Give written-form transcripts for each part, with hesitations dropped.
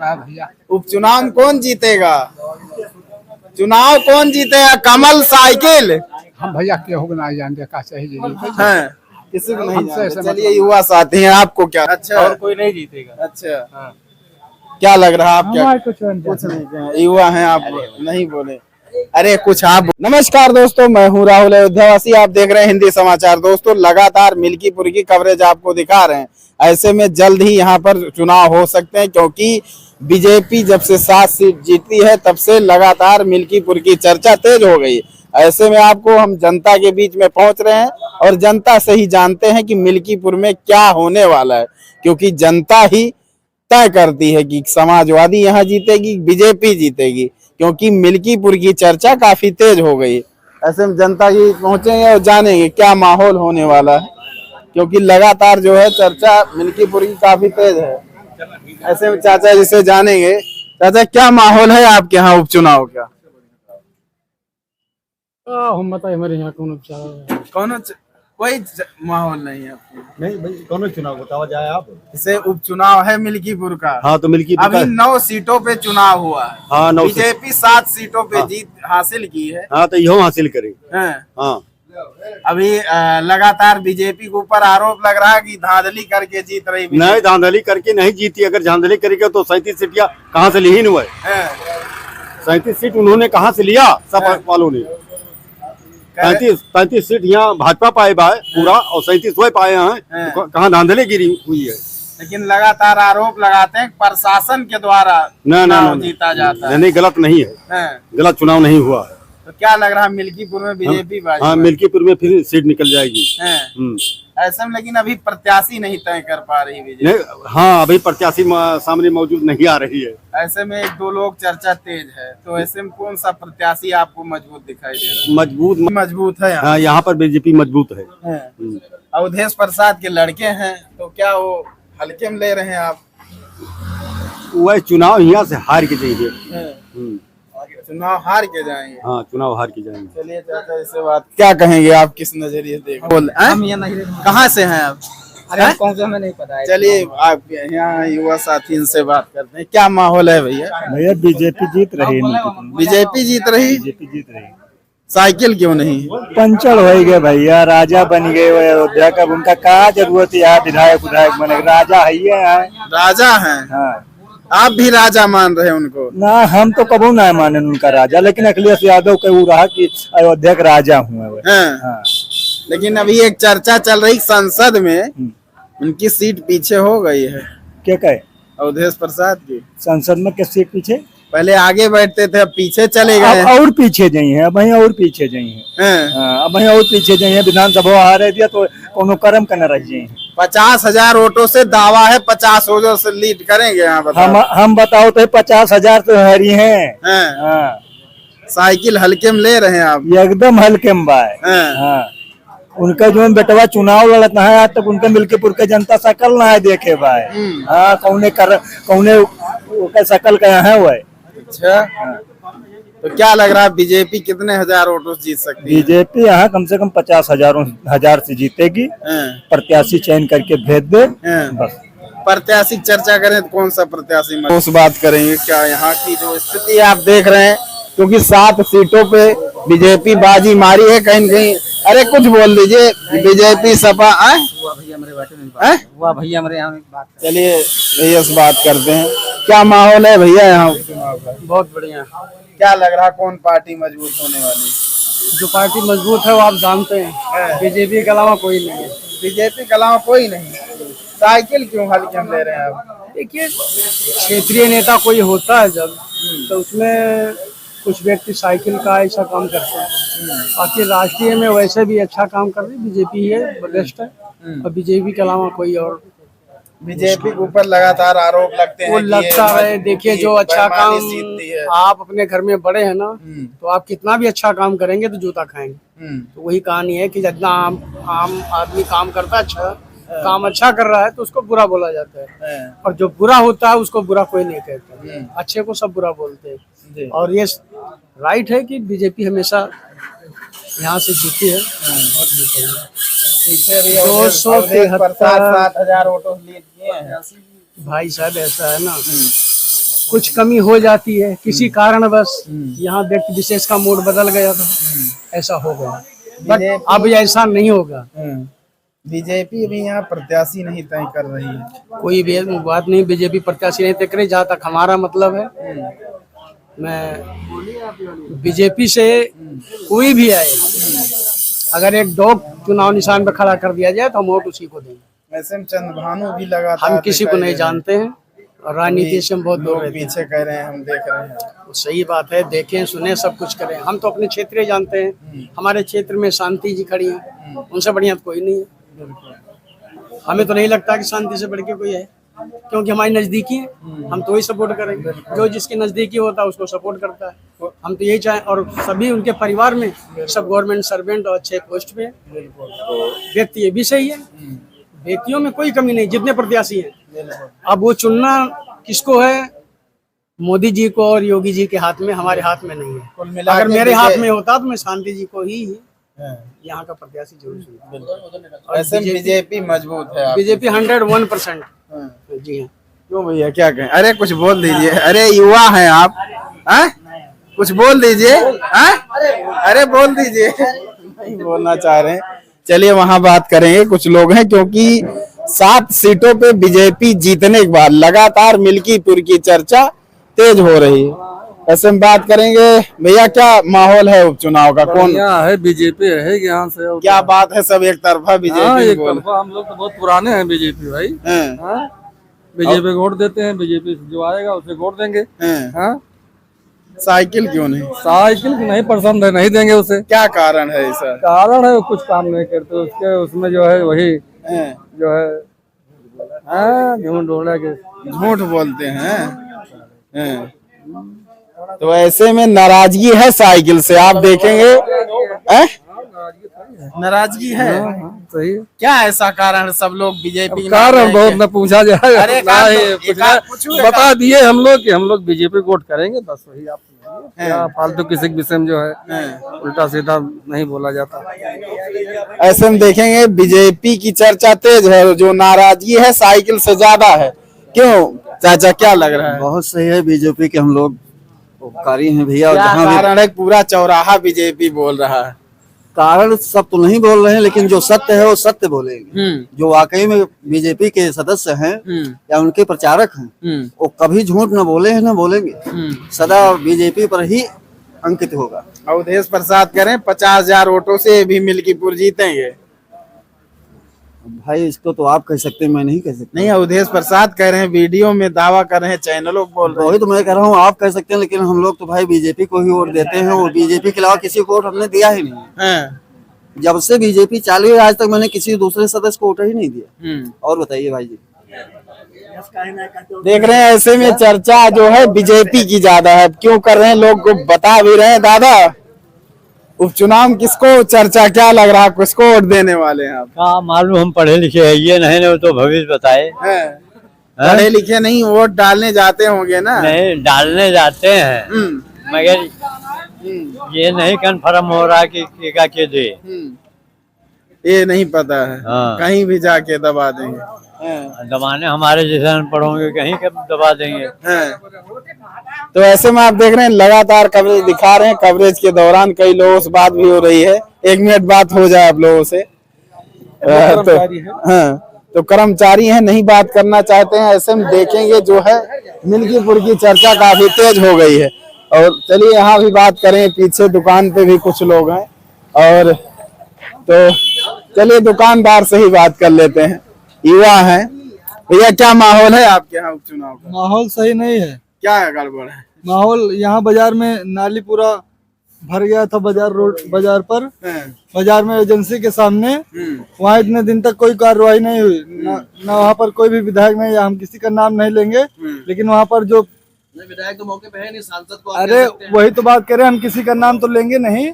पता है भैया। उपचुनाव में कौन जीतेगा? चुनाव कौन जीतेगा, कमल साइकिल? हम भैया केहू को नहीं जानते का सही जी हैं, किसी को नहीं हमसे जानते। ऐसे चलिए युवा साथी हैं, आपको क्या? अच्छा, और कोई नहीं जीतेगा। अच्छा, क्या लग रहा है आप क्या? कुछ नहीं, युवा हैं आप, नहीं बोले। अरे कुछ आप। नमस्कार दोस्तों, मैं हूं राहुल अयोध्यावासी, आप देख रहे हैं हिंदी समाचार। दोस्तों लगातार मिल्कीपुर की कवरेज आपको दिखा रहे हैं। ऐसे में जल्द ही यहां पर चुनाव हो सकते हैं, क्योंकि बीजेपी जब से 7 सीट जीती है तब से लगातार मिल्कीपुर की चर्चा तेज हो गई। ऐसे में आपको हम जनता के बीच में पहुंच रहे हैं और जनता से ही जानते हैं कि मिल्कीपुर में क्या होने वाला है, क्योंकि जनता ही तय करती है कि समाजवादी यहाँ जीतेगी, बीजेपी जीतेगी, क्योंकि मिल्कीपुर की चर्चा काफी तेज हो गई। ऐसे में जनता की पहुंचेंगे और जानेंगे क्या माहौल होने वाला है, क्योंकि लगातार जो है चर्चा मिल्कीपुर की काफी तेज है। ऐसे में चाचा जिसे जानेंगे। चाचा, क्या माहौल है आपके यहाँ उपचुनाव का? हम बताए हमारे यहाँ कौन कोई माहौल नहीं है आपके? नहीं भाई, कौन चुनाव बतावा जाए आप? इसे उपचुनाव है मिल्कीपुर का। हाँ तो मिल्कीपुर अभी 9 सीटों पे चुनाव हुआ है। हाँ, 9 बीजेपी 7 सीटों पे जीत हासिल की है। हाँ तो यो हासिल करें। हाँ। हाँ अभी लगातार बीजेपी के ऊपर आरोप लग रहा है कि धांधली करके जीत रही। नहीं, धांधली करके नहीं जीती। अगर धांधली करेगा तो 37 सीटियाँ कहाँ से ली ही हुआ है? 37 सीट उन्होंने कहाँ से लिया? सब वालों ने 35 सीट यहाँ भाजपा पाए बा पूरा, और 37 वही पाए हैं। तो कहाँ धांधली गिरी हुई है? लेकिन लगातार आरोप लगाते हैं प्रशासन के द्वारा ना जीता जाता है। नहीं, गलत नहीं है। गलत चुनाव नहीं हुआ है। तो क्या लग रहा है मिल्कीपुर में बीजेपी बाजी? हाँ, मिल्कीपुर में फिर सीट निकल जाएगी। ऐसे में लेकिन अभी प्रत्याशी नहीं तय कर पा रही बीजेपी। नहीं, हाँ अभी प्रत्याशी सामने मौजूद नहीं आ रही है। ऐसे में 1-2 लोग चर्चा तेज है, तो ऐसे में कौन सा प्रत्याशी आपको मजबूत दिखाई दे रहा है? मजबूत है हाँ, यहाँ पर बीजेपी मजबूत है। अवधेश प्रसाद के लड़के हैं, तो क्या वो हल्के में ले रहे हैं आप? वह चुनाव यहाँ से हार के जाएंगे। चुनाव हार के जाएंगे? हाँ, चुनाव हार के जाएंगे। चलिए चाचा, इससे बात क्या कहेंगे आप, किस नजरिए देख? हम यहाँ नहीं, कहाँ से हैं आप? अरे कौन सा हमें नहीं पता है। चलिए आप यहाँ युवा साथी इनसे बात करते हैं। क्या माहौल है भैया? भैया बीजेपी जीत रही। बीजेपी जीत रही? बीजेपी जीत रही। साइकिल क्यों नहीं? पंचर हो गए भैया, राजा बन गए अयोध्या का। उनका क्या जरूरत है यहाँ विधायक बने? राजा है, राजा हैं। हाँ, आप भी राजा मान रहे हैं उनको? ना, हम तो कबू ना माने उनका राजा, लेकिन अखिलेश यादव का वो रहा कि अयोध्या का राजा हुआ। हाँ। लेकिन अभी एक चर्चा चल रही संसद में, उनकी सीट पीछे हो गई है। क्या कहे? अवधेश प्रसाद की संसद में किस सीट पीछे? पहले आगे बैठते थे, अब पीछे चले गए। और पीछे जाई है, अब वही और पीछे जाई है। अब वही और पीछे जाई है। विधानसभा हारे दिया तो कोनो कर्म करना रह जाए। 50,000 वोटों से दावा है, 50 वोटों से लीड करेंगे यहाँ बताओ। हम बताओ तो 50,000 तो हरी है। साइकिल हल्के में ले रहे हैं आप? एकदम हल्के में बाय। उनका जो बेटवा चुनाव लड़ता है, आज तक उनके मिल्कीपुर के जनता शकल ना है देखे भाई। हाँ, कौने शकल का है वो। अच्छा, तो क्या लग रहा है बीजेपी कितने हजार वोटों से जीत सकती है? बीजेपी यहाँ कम से कम 50,000 से जीतेगी। प्रत्याशी चयन करके भेज दे बस। प्रत्याशी चर्चा करें तो कौन सा प्रत्याशी? उस बात करेंगे। क्या यहाँ की जो स्थिति आप देख रहे हैं, क्योंकि 7 सीटों पे बीजेपी बाजी मारी है कहीं कहीं। अरे कुछ बोल दीजिए। बीजेपी सपा भैया हमारे यहाँ बात। चलिए भैया से बात करते हैं। क्या माहौल है भैया यहाँ? बहुत बढ़िया। क्या लग रहा कौन पार्टी मजबूत होने वाली? जो पार्टी मजबूत है वो आप जानते हैं, बीजेपी के अलावा कोई नहीं है। बीजेपी के अलावा कोई नहीं। साइकिल क्यों हल्के में ले रहे हैं आप? देखिए, क्षेत्रीय नेता कोई होता है जब, तो उसमें कुछ व्यक्ति साइकिल का ऐसा काम करते हैं। बाकी राष्ट्रीय में वैसे भी अच्छा काम कर रही बीजेपी है, बेस्ट है। और बीजेपी के अलावा कोई और। बीजेपी के ऊपर लगातार आरोप लगते हैं। वो लगता है, देखिए जो अच्छा काम आप अपने घर में बड़े हैं ना, तो आप कितना भी अच्छा काम करेंगे तो जूता खाएंगे। तो वही कहानी है कि जितना आम आदमी काम करता है, अच्छा काम अच्छा कर रहा है तो उसको बुरा बोला जाता है, और जो बुरा होता है उसको बुरा कोई नहीं कहता। अच्छे को सब बुरा बोलते हैं। और ये राइट है कि बीजेपी हमेशा यहाँ से जीती है और जीतेगी। 273,000 वोटों लीड किए हैं। भाई साहब ऐसा है ना, कुछ कमी हो जाती है किसी कारणवश, यहाँ व्यक्ति विशेष का मूड बदल गया था, ऐसा हो गया। बट अब ऐसा नहीं होगा। बीजेपी भी यहाँ प्रत्याशी नहीं तय कर रही है। कोई भी बात नहीं, बीजेपी प्रत्याशी नहीं तय करे। जहाँ तक हमारा मतलब है, मैं बीजेपी से कोई भी आए, अगर एक डॉग चुनाव निशान पे खड़ा कर दिया जाए तो हम वोट उसी को देंगे। ऐसे चंद्रभानु भी लगातार हम किसी को नहीं जानते हैं और राजनीति से हम बहुत दूर रहते हैं। पीछे कह रहे हैं, हम देख रहे हैं। तो सही बात है, देखें सुने सब कुछ करें। हम तो अपने क्षेत्र जानते हैं, हमारे क्षेत्र में शांति जी खड़ी है, उनसे बढ़िया तो कोई नहीं है। हमें तो नहीं लगता कि शांति से बढ़ के कोई है, क्योंकि हमारी नजदीकी है, हम तो वही सपोर्ट करेंगे। जो जिसके नजदीकी होता है उसको सपोर्ट करता है। हम तो यही चाहें, और सभी उनके परिवार में सब गवर्नमेंट सर्वेंट और अच्छे पोस्ट पे व्यक्ति ये भी सही है। व्यक्तियों में कोई कमी नहीं, जितने प्रत्याशी हैं। अब वो चुनना किसको है, मोदी जी को और योगी जी के हाथ में, हमारे हाथ में नहीं है। अगर मेरे हाथ में होता तो मैं शांति जी को ही यहाँ का प्रत्याशी जरूर चुनता। ऐसे बीजेपी मजबूत है। बीजेपी 101%। जी हाँ। क्यों भैया, क्या कहें? अरे कुछ बोल दीजिए। अरे युवा हैं आप, कुछ बोल दीजिए। अरे बोल दीजिए। नहीं बोलना चाह रहे हैं। चलिए वहां बात करेंगे। कुछ लोग हैं, क्योंकि 7 सीटों पे बीजेपी जीतने के बाद लगातार मिल्कीपुर की चर्चा तेज हो रही है। ऐसे हम बात करेंगे। भैया क्या माहौल है उपचुनाव का? कौन है? बीजेपी रहेगी यहाँ से। क्या बात है, सब एक तरफा बीजेपी एक तरफा। हम लोग तो बहुत पुराने हैं बीजेपी भाई। बीजेपी को वोट देते हैं, बीजेपी जो आएगा उसे वोट देंगे। साइकिल क्यों नहीं? साइकिल नहीं पसंद है, नहीं देंगे उसे। क्या कारण है ऐसा? कारण है कुछ काम नहीं करते उसके, उसमें जो है वही जो है झूठ बोलते हैं। तो ऐसे में नाराजगी है साइकिल से, आप देखेंगे। नाराजगी है। सही। क्या ऐसा कारण है? सब लोग बीजेपी कारण बहुत न पूछा जाए। अरे बता दिए हम लोग कि हम लोग बीजेपी को वोट करेंगे, बस वही। आप क्या फालतू किसी विषय में जो है उल्टा सीधा नहीं बोला जाता। ऐसे में देखेंगे बीजेपी की चर्चा तेज है, जो नाराजगी है साइकिल से ज्यादा है। क्यों चाचा, क्या लग रहा है? बहुत सही है, बीजेपी के हम लोग उपकारी हैं भैया। जहाँ कारण है पूरा चौराहा बीजेपी बोल रहा है। कारण सब तो नहीं बोल रहे हैं, लेकिन जो सत्य है वो सत्य बोलेंगे। जो वाकई में बीजेपी के सदस्य हैं या उनके प्रचारक हैं, वो कभी झूठ न बोले हैं न बोलेंगे। सदा बीजेपी पर ही अंकित होगा। अवधेश प्रसाद करें 50,000 वोटों से भी मिल्कीपुर जीतेंगे। भाई इसको तो आप कह सकते हैं, मैं नहीं कह सकता। नहीं, अवधेश प्रसाद कह रहे हैं, वीडियो में दावा कर रहे हैं, चैनलों बोल रहे हैं। वही तो मैं कह रहा हूँ, आप कह सकते हैं, लेकिन हम लोग तो भाई बीजेपी को ही वोट देते हैं, और बीजेपी के अलावा किसी को वोट हमने दिया ही नहीं। जब से बीजेपी चालू है आज तक मैंने किसी दूसरे सदस्य को वोट ही नहीं दिया। और बताइए भाई जी। देख रहे हैं, ऐसे में चर्चा जो है बीजेपी की ज्यादा है। क्यों कर रहे हैं, लोग को बता भी रहे हैं। दादा, उपचुनाव किसको चर्चा, क्या लग रहा है, किसको वोट देने वाले हैं आप? हाँ मालूम, हम पढ़े लिखे है, ये नहीं तो भविष्य बताए। पढ़े लिखे नहीं, वोट डालने जाते होंगे ना? नहीं, डालने जाते हैं, मगर ये नहीं कंफर्म हो रहा कि के दे। ये नहीं पता है। कहीं भी जाके दबा देंगे। दबाने हमारे जैसे अनपढ़ होंगे, कहीं कब दबा देंगे। तो ऐसे में आप देख रहे हैं लगातार कवरेज दिखा रहे हैं। कवरेज के दौरान कई लोगों से बात भी हो रही है। 1 मिनट बात हो जाए आप लोगों से। तो कर्मचारी हैं, नहीं बात करना चाहते हैं। ऐसे में देखेंगे जो है मिल्कीपुर की चर्चा काफी तेज हो गई है। और चलिए यहाँ भी बात करें, पीछे दुकान पे भी कुछ लोग हैं, और तो चलिए दुकानदार से ही बात कर लेते हैं। युवा है भैया, क्या माहौल है आपके यहाँ उपचुनाव का? माहौल सही नहीं है। क्या गड़बड़ है? माहौल यहाँ बाजार में नाली पूरा भर गया था, बाजार पर। बाजार में एजेंसी के सामने, वहाँ इतने दिन तक कोई कार्रवाई नहीं हुई। ना वहाँ पर कोई भी विधायक नहीं, हम किसी का नाम नहीं लेंगे, लेकिन वहाँ पर जो विधायक तो मौके पे है नहीं, सांसद को अरे वही तो बात करें, हम किसी का नाम तो लेंगे नहीं।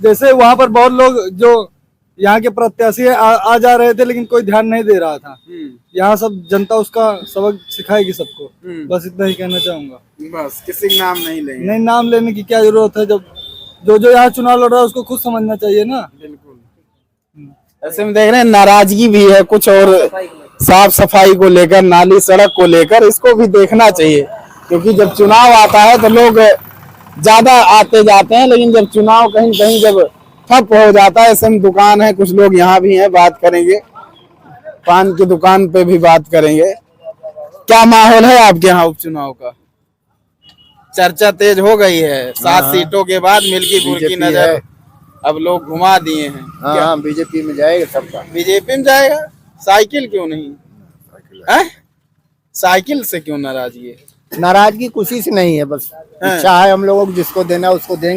जैसे वहाँ पर बहुत लोग जो यहाँ के प्रत्याशी आ जा रहे थे, लेकिन कोई ध्यान नहीं दे रहा था। यहाँ सब जनता उसका सबक सिखाएगी सबको। बस इतना ही कहना चाहूंगा। बस किसी का नाम नहीं लेंगे। नहीं, नाम लेने की क्या जरूरत है, जब जो यहाँ चुनाव लड़ रहा है उसको खुद समझना चाहिए ना। बिल्कुल। ऐसे में देख रहे हैं नाराजगी भी है कुछ, और साफ सफाई को लेकर, नाली सड़क को लेकर, इसको भी देखना चाहिए। क्योंकि जब चुनाव आता है तो लोग ज्यादा आते जाते हैं, लेकिन जब चुनाव कहीं कहीं जब ठप हो जाता है, ऐसे में दुकान है, कुछ लोग यहाँ भी हैं, बात करेंगे, पान की दुकान पे भी बात करेंगे। क्या माहौल है आपके यहाँ उपचुनाव का? चर्चा तेज हो गई है, 7 सीटों के बाद मिल्कीपुर की नजर अब लोग घुमा दिए हैं। हाँ बीजेपी में जाएगा सबका। बीजेपी में जाएगा, साइकिल क्यों नहीं है? साइकिल से क्यों नाराजगी है? नाराजगी किसी से नहीं है, बस इच्छा है हम लोगों को, जिसको देना उसको देंगे।